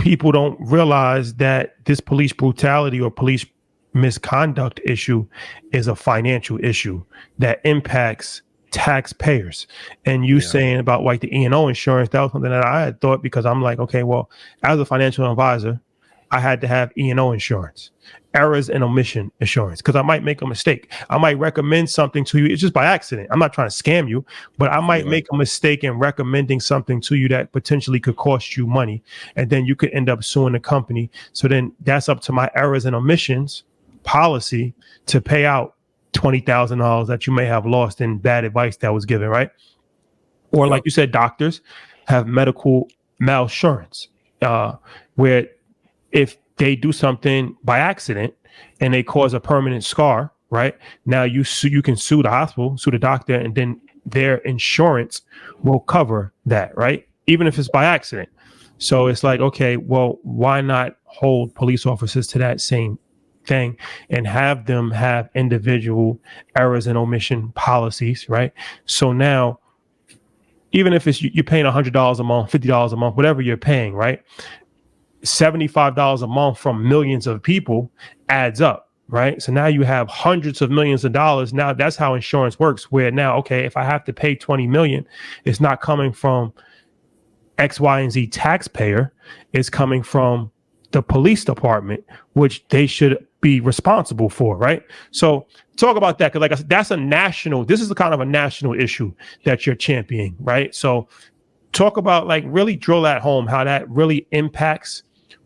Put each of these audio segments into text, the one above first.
people don't realize that this police brutality or police misconduct issue is a financial issue that impacts taxpayers. And you saying about like the E&O insurance, that was something that I had thought, because I'm like, okay, well, as a financial advisor, I had to have E&O insurance, errors and omission insurance, because I might make a mistake. I might recommend something to you. It's just by accident. I'm not trying to scam you, but I might make a mistake in recommending something to you that potentially could cost you money. And then you could end up suing the company. So then that's up to my errors and omissions policy to pay out $20,000 that you may have lost in bad advice that was given, right? Or like you said, doctors have medical malsurance, where if they do something by accident and they cause a permanent scar, right? Now you can sue the hospital, sue the doctor, and then their insurance will cover that, right? Even if it's by accident. So it's like, okay, well, why not hold police officers to that same thing and have them have individual errors and omission policies, right? So now, even if it's you're paying $100 a month, $50 a month, whatever you're paying, right? $75 a month from millions of people adds up, right? So now you have hundreds of millions of dollars. Now that's how insurance works, where now, okay, if I have to pay 20 million, it's not coming from X, Y, and Z taxpayer. It's coming from the police department, which they should be responsible for, right? So talk about that, because like I said, this is a kind of a national issue that you're championing, right? So talk about, like, really drill that home, how that really impacts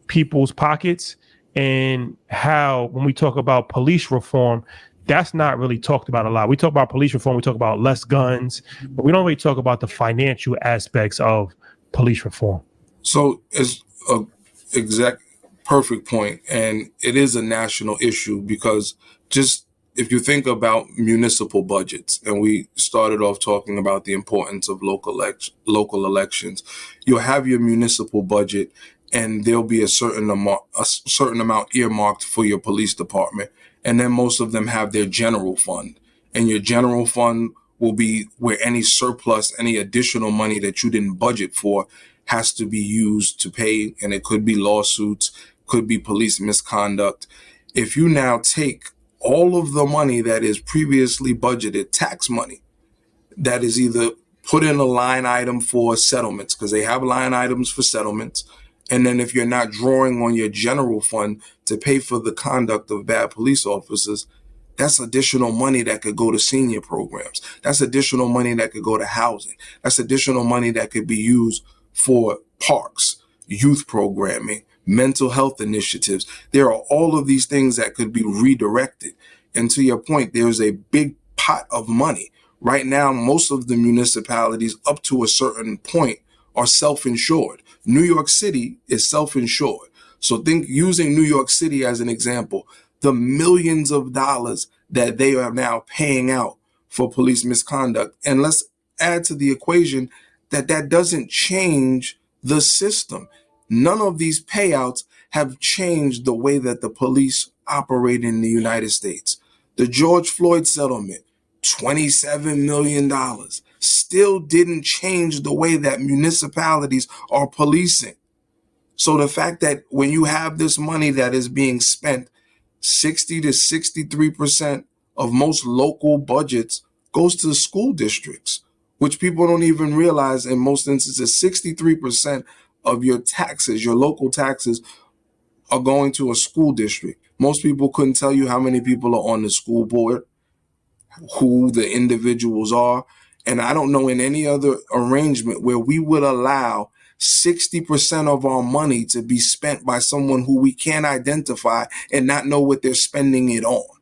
people's pockets, and how when we talk about police reform, that's not really talked about a lot. We talk about police reform, we talk about less guns, but we don't really talk about the financial aspects of police reform. So it's a exact perfect point, and it is a national issue, because just if you think about municipal budgets, and we started off talking about the importance of local elections, you'll have your municipal budget, and there'll be a certain amount earmarked for your police department. And then most of them have their general fund, and your general fund will be where any surplus, any additional money that you didn't budget for has to be used to pay. And it could be lawsuits, could be police misconduct. If you now take all of the money that is previously budgeted, tax money, that is either put in a line item for settlements, because they have line items for settlements. And then if you're not drawing on your general fund to pay for the conduct of bad police officers, that's additional money that could go to senior programs. That's additional money that could go to housing. That's additional money that could be used for parks, youth programming, mental health initiatives. There are all of these things that could be redirected. And to your point, there's a big pot of money. Right now, most of the municipalities up to a certain point are self-insured. New York City is self-insured. So think, using New York City as an example, the millions of dollars that they are now paying out for police misconduct. And let's add to the equation that doesn't change the system. None of these payouts have changed the way that the police operate in the United States. The George Floyd settlement, $27 million, still didn't change the way that municipalities are policing. So the fact that when you have this money that is being spent, 60 to 63% of most local budgets goes to the school districts, which people don't even realize. In most instances, 63% of your taxes, your local taxes, are going to a school district. Most people couldn't tell you how many people are on the school board, who the individuals are. And I don't know in any other arrangement where we would allow 60% of our money to be spent by someone who we can't identify and not know what they're spending it on.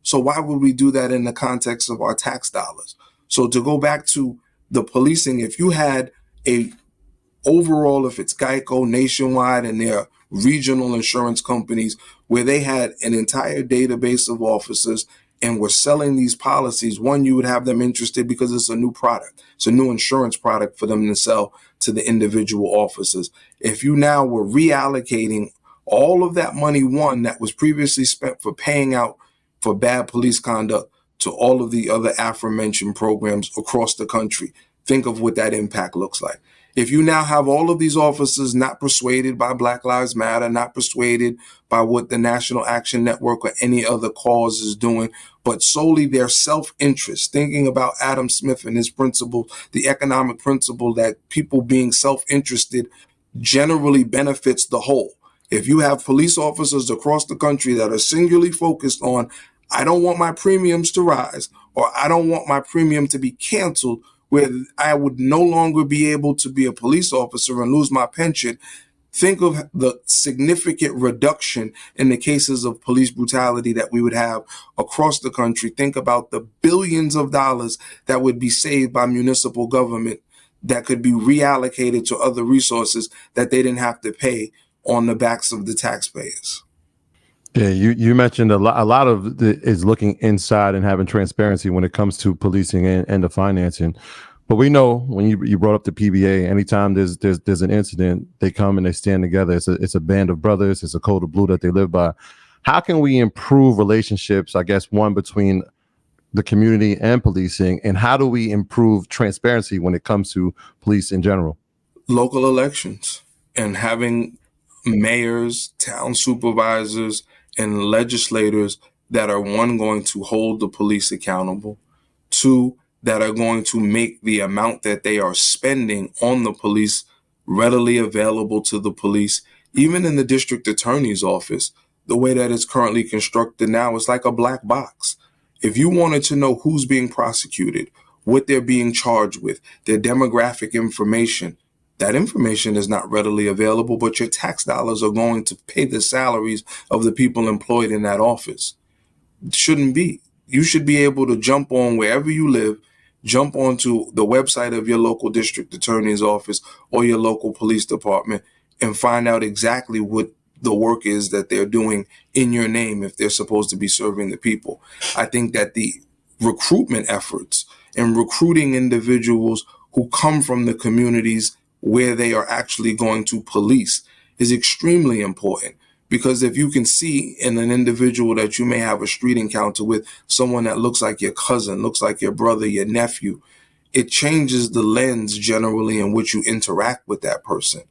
So why would we do that in the context of our tax dollars? So to go back to the policing, if you had a overall, if it's Geico, Nationwide, and their regional insurance companies, where they had an entire database of officers and were selling these policies, one, you would have them interested because it's a new product. It's a new insurance product for them to sell to the individual officers. If you now were reallocating all of that money, one, that was previously spent for paying out for bad police conduct, to all of the other aforementioned programs across the country, think of what that impact looks like. If you now have all of these officers not persuaded by Black Lives Matter, not persuaded by what the National Action Network or any other cause is doing, but solely their self-interest, thinking about Adam Smith and his principle, the economic principle that people being self-interested generally benefits the whole. If you have police officers across the country that are singularly focused on, I don't want my premiums to rise, or I don't want my premium to be canceled, where I would no longer be able to be a police officer and lose my pension. Think of the significant reduction in the cases of police brutality that we would have across the country. Think about the billions of dollars that would be saved by municipal government that could be reallocated to other resources that they didn't have to pay on the backs of the taxpayers. Yeah, you mentioned a lot of it is looking inside and having transparency when it comes to policing and the financing. But we know when you brought up the PBA, anytime there's an incident, they come and they stand together. It's a band of brothers. It's a code of blue that they live by. How can we improve relationships, I guess, one between the community and policing, and how do we improve transparency when it comes to police in general? Local elections and having mayors, town supervisors, and legislators that are, one, going to hold the police accountable, two, that are going to make the amount that they are spending on the police readily available to the police. Even in the district attorney's office, the way that it's currently constructed now is like a black box. If you wanted to know who's being prosecuted, what they're being charged with, their demographic information, that information is not readily available, but your tax dollars are going to pay the salaries of the people employed in that office. It shouldn't be. You should be able to jump on wherever you live, jump onto the website of your local district attorney's office or your local police department and find out exactly what the work is that they're doing in your name if they're supposed to be serving the people. I think that the recruitment efforts and recruiting individuals who come from the communities where they are actually going to police is extremely important. Because if you can see in an individual that you may have a street encounter with, someone that looks like your cousin, looks like your brother, your nephew, it changes the lens generally in which you interact with that person.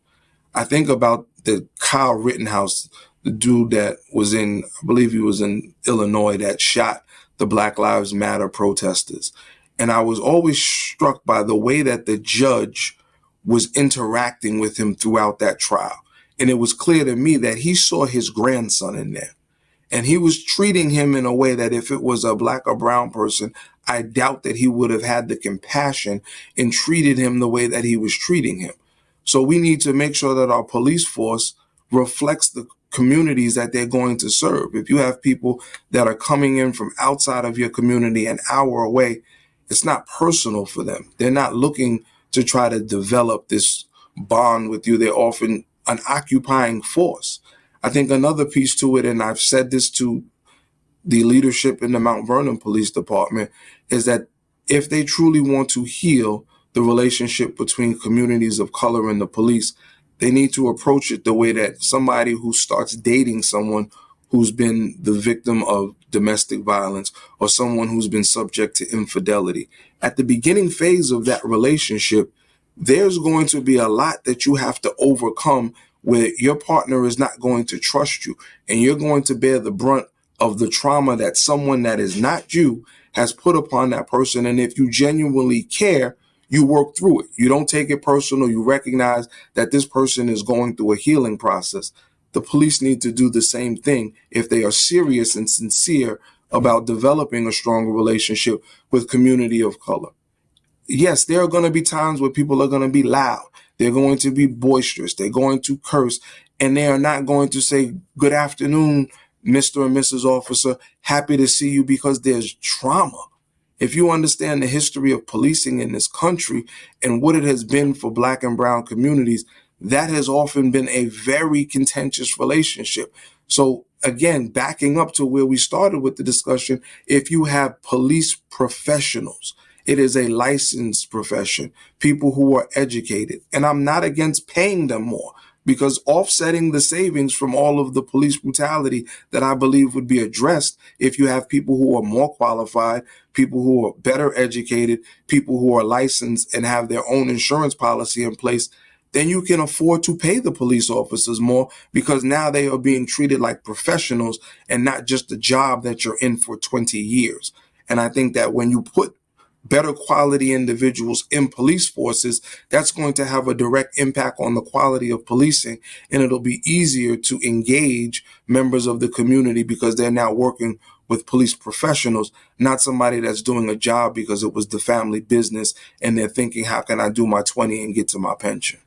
I think about the Kyle Rittenhouse, the dude that was in, I believe he was in Illinois, that shot the Black Lives Matter protesters. And I was always struck by the way that the judge was interacting with him throughout that trial. And it was clear to me that he saw his grandson in there. And he was treating him in a way that if it was a black or brown person, I doubt that he would have had the compassion and treated him the way that he was treating him. So we need to make sure that our police force reflects the communities that they're going to serve. If you have people that are coming in from outside of your community an hour away, it's not personal for them. They're not looking to try to develop this bond with you. They're often an occupying force. I think another piece to it, and I've said this to the leadership in the Mount Vernon Police Department, is that if they truly want to heal the relationship between communities of color and the police, they need to approach it the way that somebody who starts dating someone who's been the victim of domestic violence or someone who's been subject to infidelity. At the beginning phase of that relationship, there's going to be a lot that you have to overcome where your partner is not going to trust you and you're going to bear the brunt of the trauma that someone that is not you has put upon that person. And if you genuinely care, you work through it. You don't take it personal. You recognize that this person is going through a healing process. The police need to do the same thing if they are serious and sincere about developing a stronger relationship with community of color. Yes, there are going to be times where people are going to be loud. They're going to be boisterous. They're going to curse, and they are not going to say, "Good afternoon, Mr. and Mrs. Officer. Happy to see you," because there's trauma. If you understand the history of policing in this country and what it has been for Black and brown communities, that has often been a very contentious relationship. So again, backing up to where we started with the discussion, if you have police professionals, it is a licensed profession, people who are educated. And I'm not against paying them more, because offsetting the savings from all of the police brutality that I believe would be addressed if you have people who are more qualified, people who are better educated, people who are licensed and have their own insurance policy in place, then you can afford to pay the police officers more, because now they are being treated like professionals and not just a job that you're in for 20 years. And I think that when you put better quality individuals in police forces, that's going to have a direct impact on the quality of policing, and it'll be easier to engage members of the community because they're now working with police professionals, not somebody that's doing a job because it was the family business and they're thinking, how can I do my 20 and get to my pension?